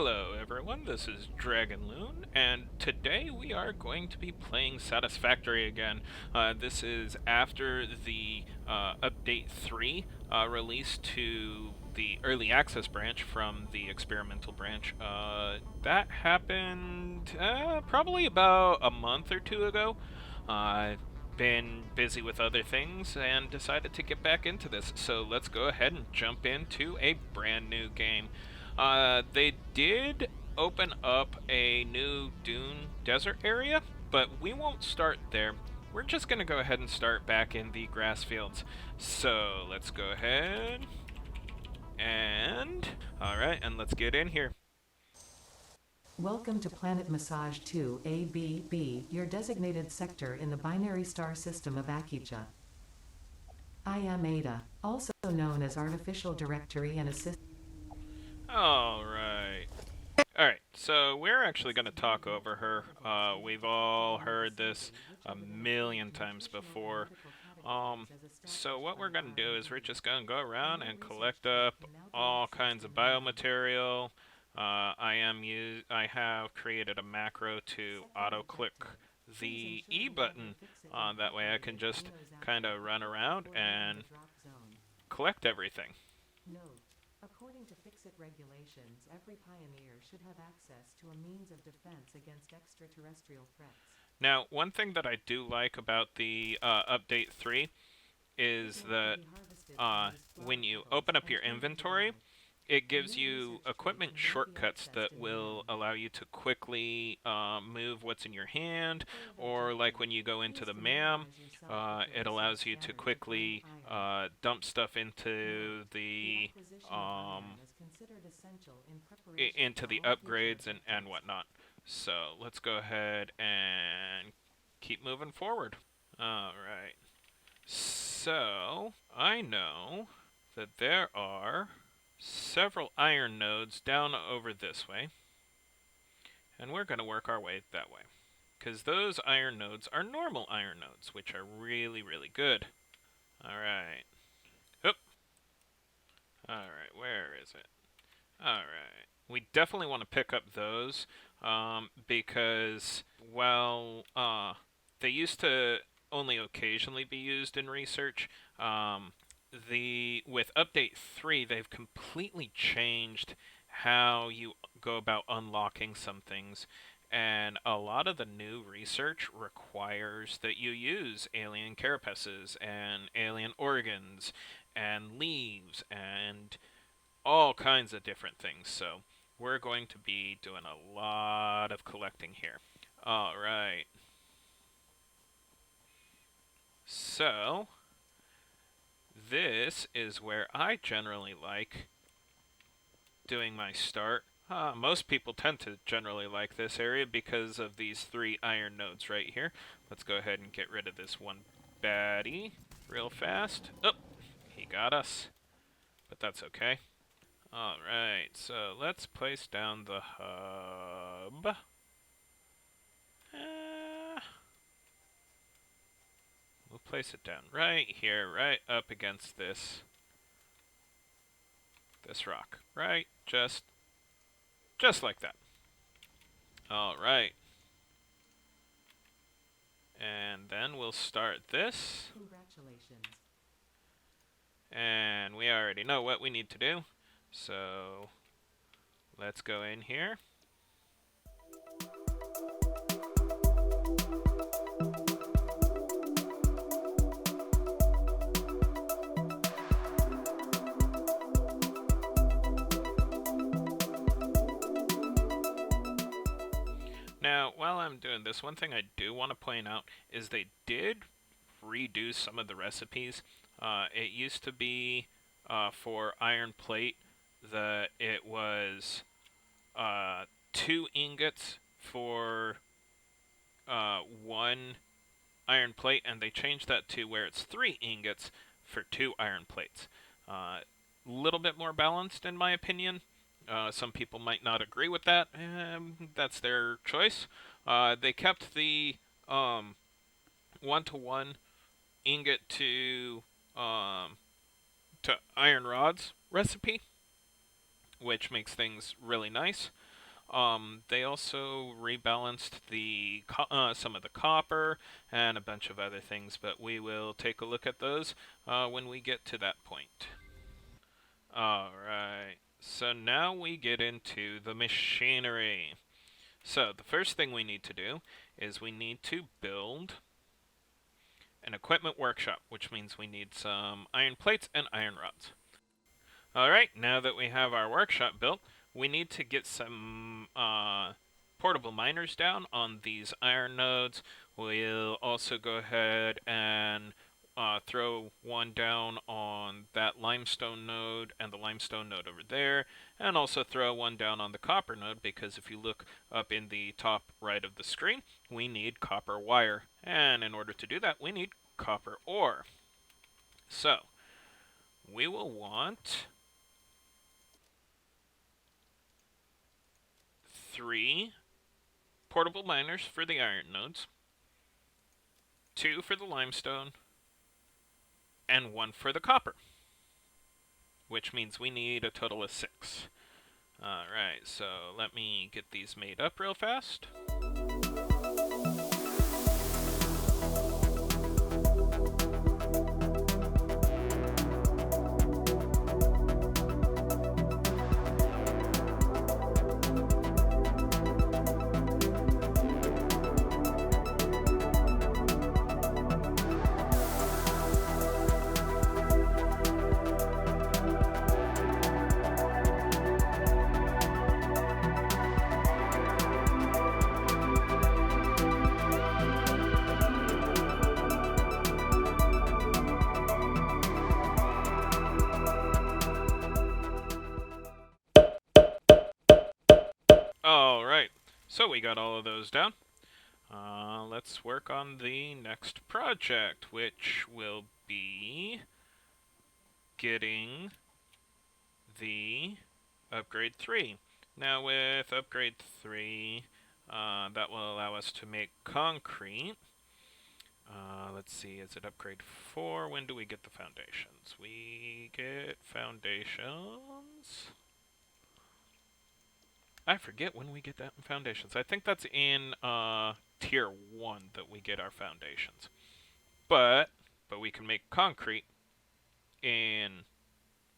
Hello everyone, this is DragonLoon, and today we are going to be playing Satisfactory again. This is after the Update 3 released to the Early Access branch from the Experimental branch. That happened probably about a month or two ago. Been busy with other things and decided to get back into this, so let's go ahead and jump into a brand new game. They did open up a new dune desert area, but we won't start there. We're just going to go ahead and start back in the grass fields. So let's go ahead and... Alright, and let's get in here. Welcome to Planet Massage 2 ABB, your designated sector in the binary star system of Akicha. I am Ada, also known as Artificial Directory and Assistant. Alright. Alright, so we're actually going to talk over her. We've all heard this a million times before. So what we're going to do is we're just going to go around and collect up all kinds of biomaterial. I have created a macro to auto-click the E button. That way I can just kind of run around and collect everything. Note, according to Fix-It regulations, every pioneer should have access to a means of defense against extraterrestrial threats. Now, one thing that I do like about the Update 3 is that when you open up your inventory, it gives you equipment shortcuts that will allow you to quickly move what's in your hand, or like when you go into the MAM, it allows you to quickly dump stuff into the upgrades and whatnot. So let's go ahead and keep moving forward. Alright. So I know that there are several iron nodes down over this way, and we're going to work our way that way, because those iron nodes are normal iron nodes, which are really, really good. Alright. Oop. Alright, where is it? Alright. We definitely want to pick up those, because, well, they used to only occasionally be used in research. With Update 3, they've completely changed how you go about unlocking some things, and a lot of the new research requires that you use alien carapaces and alien organs and leaves and all kinds of different things. So we're going to be doing a lot of collecting here. Alright. So this is where I generally like doing my start. Most people tend to generally like this area because of these 3 iron nodes right here. Let's go ahead and get rid of this one baddie real fast. Oh, he got us, but that's okay. Alright, so let's place down the hub. We'll place it down right here, right up against this rock. Right, just like that. Alright. And then we'll start this. Congratulations. And we already know what we need to do. So let's go in here. Now, while I'm doing this, one thing I do want to point out is they did redo some of the recipes. It used to be for iron plate that it was 2 ingots for 1 iron plate, and they changed that to where it's 3 ingots for 2 iron plates. Little bit more balanced in my opinion. Some people might not agree with that. That's their choice. They kept the 1-to-1 ingot to iron rods recipe, which makes things really nice. They also rebalanced the some of the copper and a bunch of other things, but we will take a look at those when we get to that point. Alright, so now we get into the machinery. So the first thing we need to do is we need to build an equipment workshop, which means we need some iron plates and iron rods. Alright, now that we have our workshop built, we need to get some portable miners down on these iron nodes. We'll also go ahead and throw one down on that limestone node and the limestone node over there, and also throw one down on the copper node, because if you look up in the top right of the screen, we need copper wire, and in order to do that, we need copper ore. So, we will want 3 portable miners for the iron nodes, 2 for the limestone, and 1 for the copper, which means we need a total of 6. Alright, so let me get these made up real fast. Alright, so we got all of those down. Let's work on the next project, which will be getting the upgrade 3. Now with upgrade 3, that will allow us to make concrete. Let's see, is it upgrade 4? When do we get the foundations? We get foundations. I forget when we get that in foundations. I think that's in tier 1 that we get our foundations. But we can make concrete in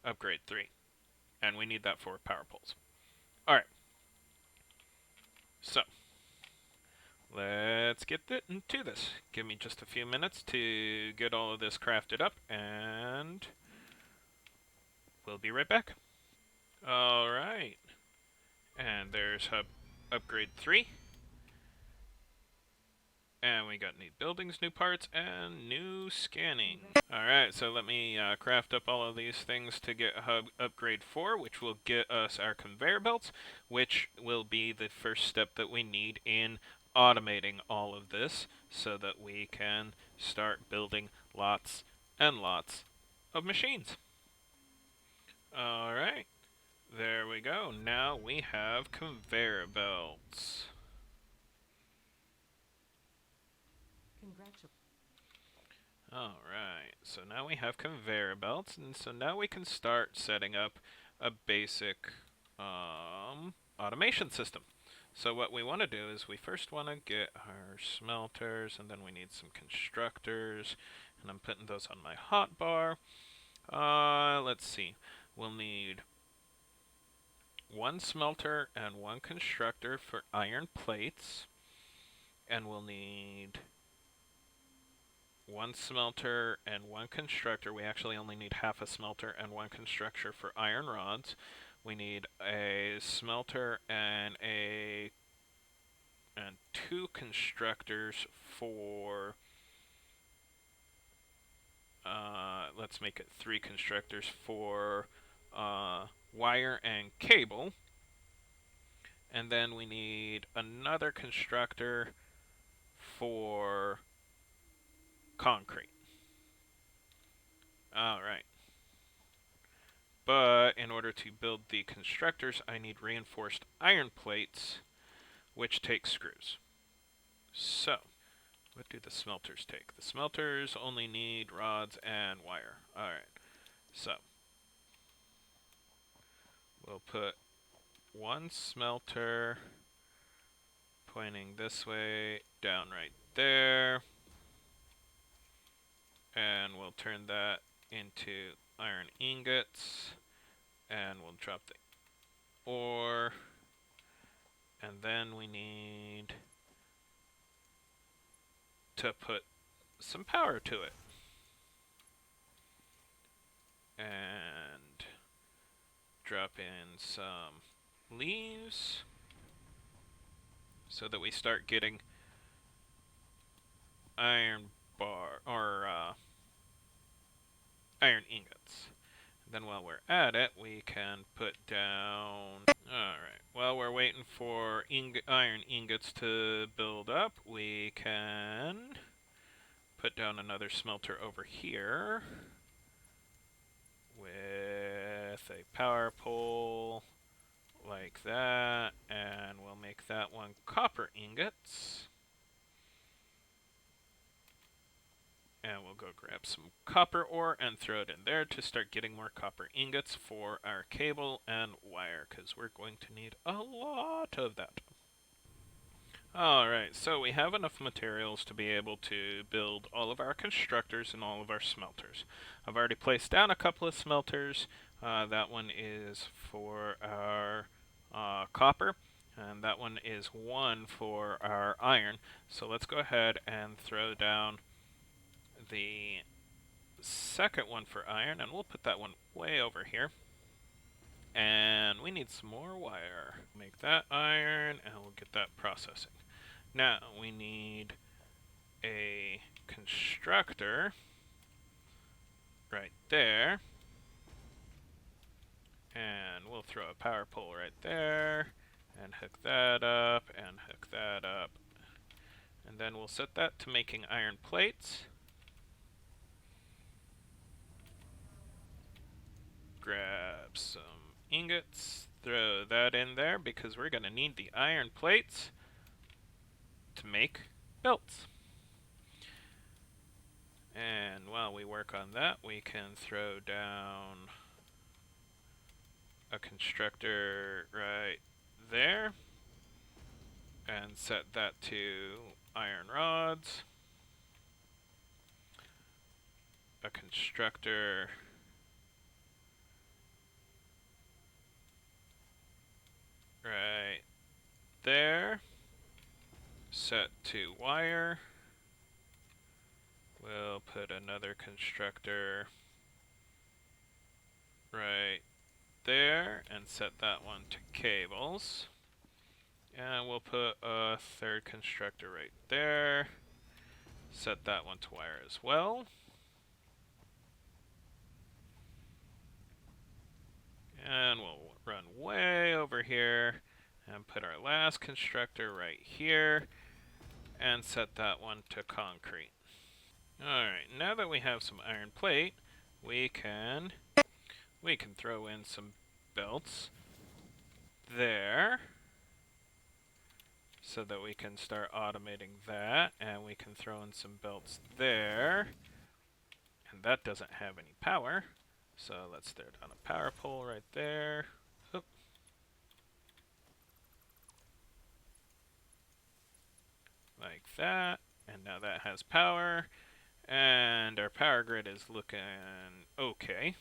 upgrade 3. And we need that for power poles. Alright. So, let's get into this. Give me just a few minutes to get all of this crafted up, and we'll be right back. Alright. And there's upgrade 3. And we got new buildings, new parts, and new scanning. Alright, so let me craft up all of these things to get upgrade 4, which will get us our conveyor belts, which will be the first step that we need in automating all of this, so that we can start building lots and lots of machines. Alright, there we go. Now we have conveyor belts. Alright, so now we have conveyor belts, and so now we can start setting up a basic automation system. So what we want to do is we first want to get our smelters, and then we need some constructors, and I'm putting those on my hotbar. Let's see, we'll need 1 smelter and 1 constructor for iron plates, and we'll need 1 smelter and 1 constructor. We actually only need half a smelter and 1 constructor for iron rods. We need a smelter and 2 constructors for let's make it 3 constructors for wire and cable. And then we need another constructor for concrete. Alright. But in order to build the constructors, I need reinforced iron plates, which take screws. So, what do the smelters take? The smelters only need rods and wire. Alright. So, we'll put one smelter pointing this way, down right there. And we'll turn that into iron ingots. And we'll drop the ore. And then we need to put some power to it. And drop in some leaves so that we start getting iron bar or iron ingots. Then while we're at it, we can put down... Alright, while we're waiting for iron ingots to build up, we can put down another smelter over here with a power pole like that, and we'll make that one copper ingots. And we'll go grab some copper ore and throw it in there to start getting more copper ingots for our cable and wire, because we're going to need a lot of that. Alright, so we have enough materials to be able to build all of our constructors and all of our smelters. I've already placed down a couple of smelters. That one is for our copper, and that one is one for our iron. So let's go ahead and throw down the second one for iron, and we'll put that one way over here. And we need some more wire. Make that iron, and we'll get that processing. Now, we need a constructor right there. And we'll throw a power pole right there, and hook that up, and hook that up. And then we'll set that to making iron plates. Grab some ingots, throw that in there because we're going to need the iron plates to make belts. And while we work on that, we can throw down a constructor right there and set that to iron rods. A constructor right there, set to wire. We'll put another constructor right there and set that one to cables. And we'll put a third constructor right there. Set that one to wire as well. And we'll run way over here and put our last constructor right here and set that one to concrete. Alright, now that we have some iron plate, we can throw in some belts there so that we can start automating that, and we can throw in some belts there, and that doesn't have any power, so let's throw down a power pole right there. Oop. Like that, and now that has power, and our power grid is looking okay.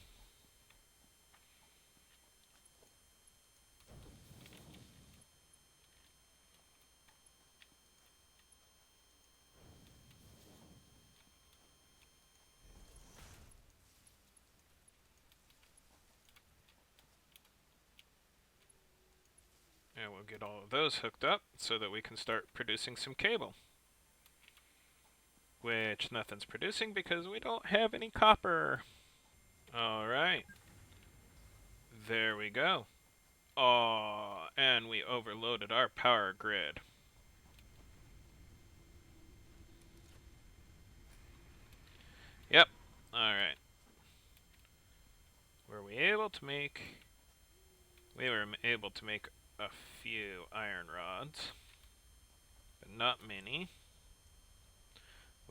And we'll get all of those hooked up so that we can start producing some cable. Which nothing's producing because we don't have any copper. Alright. There we go. Oh, and we overloaded our power grid. Yep. Alright. Were we able to make... We were able to make a few iron rods, but not many.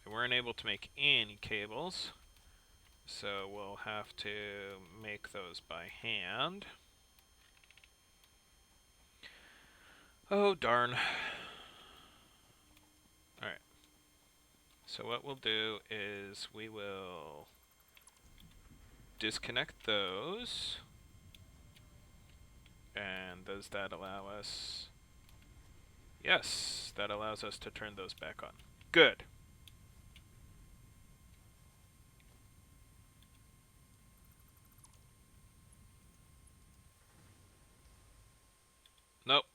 We weren't able to make any cables, so we'll have to make those by hand. Oh, darn. Alright. So what we'll do is we will disconnect those. And does that allow us... Yes, that allows us to turn those back on. Good. Nope.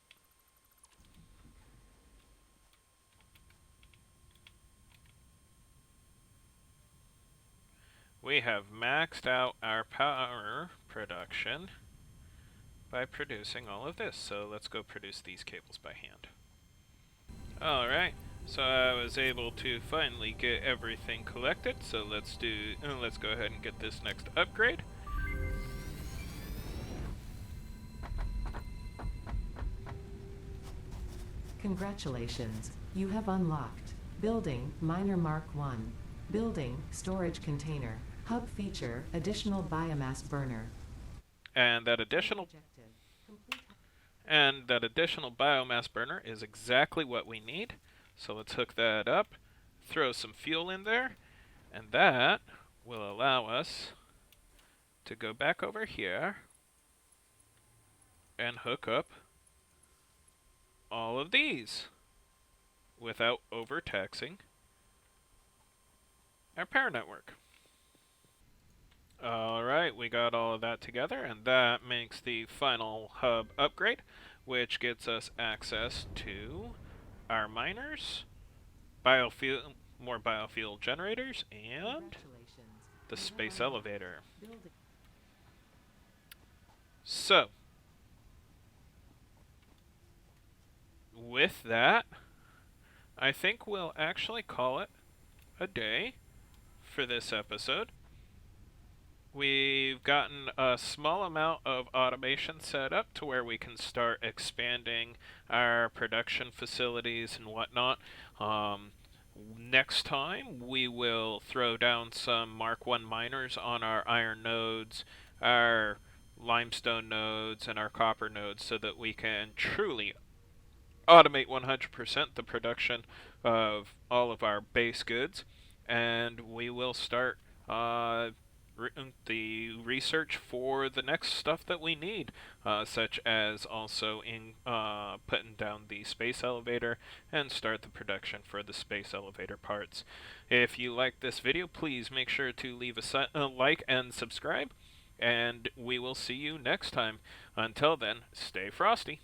We have maxed out our power production by producing all of this. So let's go produce these cables by hand. Alright, so I was able to finally get everything collected, so let's go ahead and get this next upgrade. Congratulations, you have unlocked Building Miner Mark 1. Building Storage Container. Hub feature Additional Biomass Burner. And that additional biomass burner is exactly what we need. So let's hook that up, throw some fuel in there, and that will allow us to go back over here and hook up all of these without overtaxing our power network. Alright, we got all of that together, and that makes the final hub upgrade, which gets us access to our miners, more biofuel generators, and the space elevator. So, with that, I think we'll actually call it a day for this episode. We've gotten a small amount of automation set up to where we can start expanding our production facilities and whatnot. Next time, we will throw down some Mark 1 miners on our iron nodes, our limestone nodes, and our copper nodes so that we can truly automate 100% the production of all of our base goods. And we will start the research for the next stuff that we need, such as also putting down the space elevator and start the production for the space elevator parts. If you like this video, please make sure to leave a like and subscribe, and we will see you next time. Until then, stay frosty.